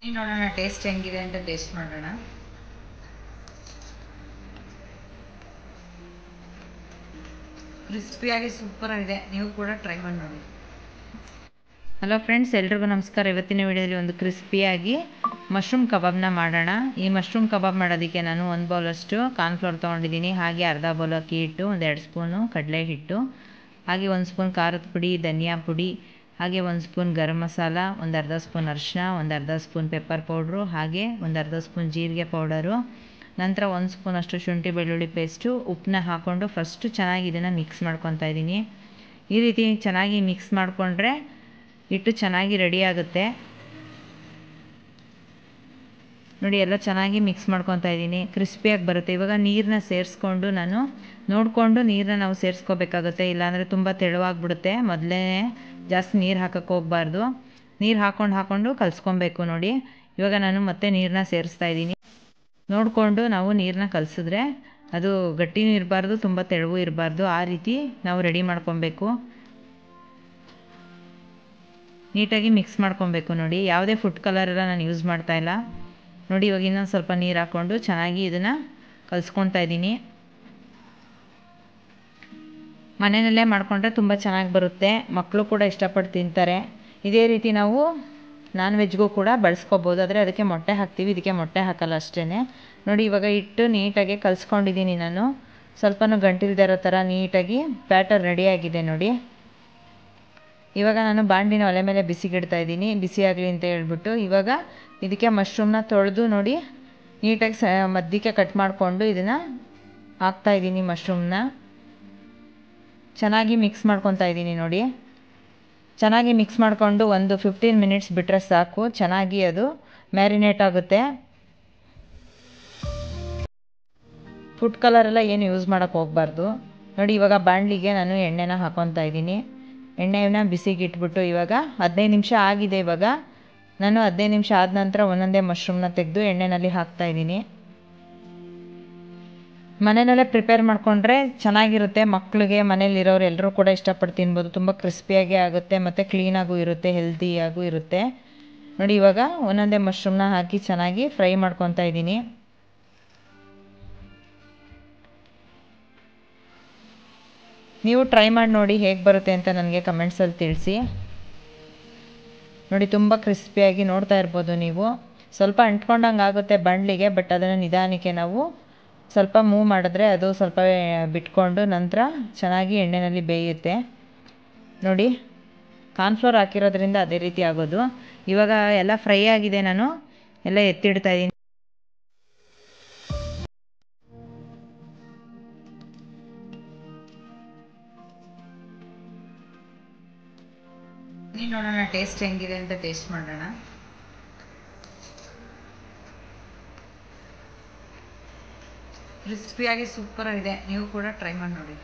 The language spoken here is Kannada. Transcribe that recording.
ನೋಡೋಣ ಟೇಸ್ಟ್ ಹೆಂಗಿದೆ ಅಂತ ಟೇಸ್ಟ್ ಮಾಡೋಣ. ಕ್ರಿಸ್ಪಿಯಾಗಿ ಸೂಪರ್ ಆಗಿದೆ, ನೀವು ಕೂಡ ಟ್ರೈ ಮಾಡಿ ನೋಡಿ. ಹಲೋ ಫ್ರೆಂಡ್ಸ್, ಎಲ್ರಿಗೂ ನಮಸ್ಕಾರ. ಇವತ್ತಿನ ವಿಡಿಯೋದಲ್ಲಿ ಒಂದು ಕ್ರಿಸ್ಪಿಯಾಗಿ ಮಶ್ರೂಮ್ ಕಬಾಬ್ನ ಮಾಡೋಣ. ಈ ಮಶ್ರೂಮ್ ಕಬಾಬ್ ಮಾಡೋದಕ್ಕೆ ನಾನು 1 ಬೌಲಷ್ಟು ಕಾರ್ನ್ಫ್ಲೋರ್ ತೊಗೊಂಡಿದ್ದೀನಿ. ಹಾಗೆ ಅರ್ಧ ಬೌಲ್ ಅಕ್ಕಿ ಹಿಟ್ಟು, 1-2 ಸ್ಪೂನು ಕಡಲೆ ಹಿಟ್ಟು, ಹಾಗೆ 1 ಸ್ಪೂನ್ ಖಾರದ ಪುಡಿ, ಧನಿಯಾ ಪುಡಿ, ಹಾಗೆ 1 ಸ್ಪೂನ್ ಗರಂ ಮಸಾಲ, ಒಂದು ಅರ್ಧ ಸ್ಪೂನ್ ಅರಿಶಿನ, ಒಂದು ಅರ್ಧ ಸ್ಪೂನ್ ಪೆಪ್ಪರ್ ಪೌಡ್ರು, ಹಾಗೆ ಒಂದು ಅರ್ಧ ಸ್ಪೂನ್ ಜೀರಿಗೆ ಪೌಡರು, ನಂತರ 1 ಸ್ಪೂನ್ ಅಷ್ಟು ಶುಂಠಿ ಬೆಳ್ಳುಳ್ಳಿ ಪೇಸ್ಟು, ಉಪ್ಪನ್ನ ಹಾಕ್ಕೊಂಡು ಫಸ್ಟು ಚೆನ್ನಾಗಿ ಇದನ್ನು ಮಿಕ್ಸ್ ಮಾಡ್ಕೊತಾ ಇದ್ದೀನಿ. ಈ ರೀತಿ ಚೆನ್ನಾಗಿ ಮಿಕ್ಸ್ ಮಾಡಿಕೊಂಡ್ರೆ ಹಿಟ್ಟು ಚೆನ್ನಾಗಿ ರೆಡಿ ಆಗುತ್ತೆ. ನೋಡಿ, ಎಲ್ಲ ಚೆನ್ನಾಗಿ ಮಿಕ್ಸ್ ಮಾಡ್ಕೊತಾ ಇದ್ದೀನಿ, ಕ್ರಿಸ್ಪಿಯಾಗಿ ಬರುತ್ತೆ. ಇವಾಗ ನೀರನ್ನ ಸೇರಿಸ್ಕೊಂಡು ನಾನು ನೋಡಿಕೊಂಡು ನೀರನ್ನ ನಾವು ಸೇರಿಸ್ಕೋಬೇಕಾಗುತ್ತೆ, ಇಲ್ಲಾಂದರೆ ತುಂಬ ತೆಳುವಾಗಿಬಿಡುತ್ತೆ. ಮೊದಲೇ ಜಾಸ್ತಿ ನೀರು ಹಾಕೋಕ್ಕೆ ಹೋಗಬಾರ್ದು. ನೀರು ಹಾಕ್ಕೊಂಡು ಕಲಿಸ್ಕೊಬೇಕು. ನೋಡಿ, ಇವಾಗ ನಾನು ಮತ್ತೆ ನೀರನ್ನ ಸೇರಿಸ್ತಾ ಇದ್ದೀನಿ. ನೋಡಿಕೊಂಡು ನಾವು ನೀರನ್ನ ಕಲಸಿದ್ರೆ ಅದು ಗಟ್ಟಿನೂ ಇರಬಾರ್ದು, ತುಂಬ ತೆಳುವೂ ಇರಬಾರ್ದು. ಆ ರೀತಿ ನಾವು ರೆಡಿ ಮಾಡ್ಕೊಬೇಕು. ನೀಟಾಗಿ ಮಿಕ್ಸ್ ಮಾಡ್ಕೊಬೇಕು. ನೋಡಿ, ಯಾವುದೇ ಫುಡ್ ಕಲರ್ ಎಲ್ಲ ನಾನು ಯೂಸ್ ಮಾಡ್ತಾ ಇಲ್ಲ. ನೋಡಿ, ಇವಾಗ ಇನ್ನೊಂದು ಸ್ವಲ್ಪ ನೀರು ಹಾಕ್ಕೊಂಡು ಚೆನ್ನಾಗಿ ಇದನ್ನು ಕಲಿಸ್ಕೊತಾ ಇದ್ದೀನಿ. ಮನೆಯಲ್ಲೇ ಮಾಡಿಕೊಂಡ್ರೆ ತುಂಬ ಚೆನ್ನಾಗಿ ಬರುತ್ತೆ, ಮಕ್ಕಳು ಕೂಡ ಇಷ್ಟಪಟ್ಟು ತಿಂತಾರೆ. ಇದೇ ರೀತಿ ನಾವು ನಾನ್ ವೆಜ್ಗೂ ಕೂಡ ಬಳಸ್ಕೊಬೋದು, ಆದರೆ ಅದಕ್ಕೆ ಮೊಟ್ಟೆ ಹಾಕ್ತೀವಿ, ಇದಕ್ಕೆ ಮೊಟ್ಟೆ ಹಾಕಲ್ಲ ಅಷ್ಟೇ. ನೋಡಿ, ಇವಾಗ ಹಿಟ್ಟು ನೀಟಾಗಿ ಕಲಿಸ್ಕೊಂಡಿದ್ದೀನಿ ನಾನು. ಸ್ವಲ್ಪನೂ ಗಂಟಿಲ್ದೇ ಇರೋ ಥರ ನೀಟಾಗಿ ಬ್ಯಾಟರ್ ರೆಡಿಯಾಗಿದೆ. ನೋಡಿ, ಇವಾಗ ನಾನು ಬಾಣಲಿನ ಒಲೆ ಮೇಲೆ ಬಿಸಿಗಿಡ್ತಾ ಇದ್ದೀನಿ, ಬಿಸಿ ಆಗಲಿ ಅಂತ ಹೇಳ್ಬಿಟ್ಟು. ಇವಾಗ ಇದಕ್ಕೆ ಮಶ್ರೂಮ್ನ ತೊಳೆದು ನೋಡಿ ನೀಟಾಗಿ ಮಧ್ಯಕ್ಕೆ ಕಟ್ ಮಾಡಿಕೊಂಡು ಇದನ್ನು ಹಾಕ್ತಾಯಿದ್ದೀನಿ. ಮಶ್ರೂಮ್ನ ಚೆನ್ನಾಗಿ ಮಿಕ್ಸ್ ಮಾಡ್ಕೊತಾ ಇದ್ದೀನಿ. ನೋಡಿ, ಚೆನ್ನಾಗಿ ಮಿಕ್ಸ್ ಮಾಡಿಕೊಂಡು ಒಂದು 15 ಮಿನಿಟ್ಸ್ ಬಿಟ್ಟರೆ ಸಾಕು, ಚೆನ್ನಾಗಿ ಅದು ಮ್ಯಾರಿನೇಟ್ ಆಗುತ್ತೆ. ಫುಡ್ ಕಲರೆಲ್ಲ ಏನು ಯೂಸ್ ಮಾಡೋಕ್ಕೆ ಹೋಗಬಾರ್ದು. ನೋಡಿ, ಇವಾಗ ಬಾಣಲಿಗೆ ನಾನು ಎಣ್ಣೆನ ಹಾಕ್ಕೊತಾ ಇದ್ದೀನಿ. ಎಣ್ಣೆನ ಬಿಸಿಗೆ ಇಟ್ಬಿಟ್ಟು ಇವಾಗ 15 ನಿಮಿಷ ಆಗಿದೆ. ಇವಾಗ ನಾನು 15 ನಿಮಿಷ ಆದ ನಂತರ ಒಂದೊಂದೇ ಮಶ್ರೂಮ್ನ ತೆಗೆದು ಎಣ್ಣೆಯಲ್ಲಿ ಹಾಕ್ತಾಯಿದ್ದೀನಿ. ಮನೆಯಲ್ಲೇ ಪ್ರಿಪೇರ್ ಮಾಡಿಕೊಂಡ್ರೆ ಚೆನ್ನಾಗಿರುತ್ತೆ. ಮಕ್ಕಳಿಗೆ, ಮನೇಲಿರೋರು ಎಲ್ಲರೂ ಕೂಡ ಇಷ್ಟಪಟ್ಟು ತಿನ್ಬೋದು. ತುಂಬ ಕ್ರಿಸ್ಪಿಯಾಗಿ ಆಗುತ್ತೆ ಮತ್ತು ಕ್ಲೀನಾಗೂ ಇರುತ್ತೆ, ಹೆಲ್ದಿಯಾಗೂ ಇರುತ್ತೆ. ನೋಡಿ, ಇವಾಗ ಒಂದೊಂದೇ ಮಶ್ರೂಮ್ನ ಹಾಕಿ ಚೆನ್ನಾಗಿ ಫ್ರೈ ಮಾಡ್ಕೊತಾ ಇದ್ದೀನಿ. ನೀವು ಟ್ರೈ ಮಾಡಿ ನೋಡಿ ಹೇಗೆ ಬರುತ್ತೆ ಅಂತ ನನಗೆ ಕಮೆಂಟ್ಸಲ್ಲಿ ತಿಳಿಸಿ. ನೋಡಿ, ತುಂಬ ಕ್ರಿಸ್ಪಿಯಾಗಿ ನೋಡ್ತಾ ಇರ್ಬೋದು ನೀವು. ಸ್ವಲ್ಪ ಅಂಟ್ಕೊಂಡಂಗೆ ಆಗುತ್ತೆ ಬಾಣಲಿಗೆ, ಬಟ್ ಅದನ್ನು ನಿಧಾನಕ್ಕೆ ನಾವು ಸ್ವಲ್ಪ ಮೂವ್ ಮಾಡಿದ್ರೆ ಅದು ಸ್ವಲ್ಪ ಬಿಟ್ಕೊಂಡು ನಂತರ ಚೆನ್ನಾಗಿ ಎಣ್ಣೆಯಲ್ಲಿ ಬೇಯುತ್ತೆ. ನೋಡಿ, ಕಾರ್ನ್ಫ್ಲೋರ್ ಹಾಕಿರೋದ್ರಿಂದ ಅದೇ ರೀತಿ ಆಗೋದು. ಇವಾಗ ಎಲ್ಲ ಫ್ರೈ ಆಗಿದೆ, ನಾನು ಎಲ್ಲ ಎತ್ತಿಡ್ತಾ ಇದ್ದೀನಿ. ನೋಡೋಣ ಟೇಸ್ಟ್ ಹೆಂಗಿದೆ ಅಂತ ಟೇಸ್ಟ್ ಮಾಡೋಣ. ಕ್ರಿಸ್ಪಿಯಾಗಿ ಸೂಪರ್ ಆಗಿದೆ, ನೀವು ಕೂಡ ಟ್ರೈ ಮಾಡಿ ನೋಡಿ.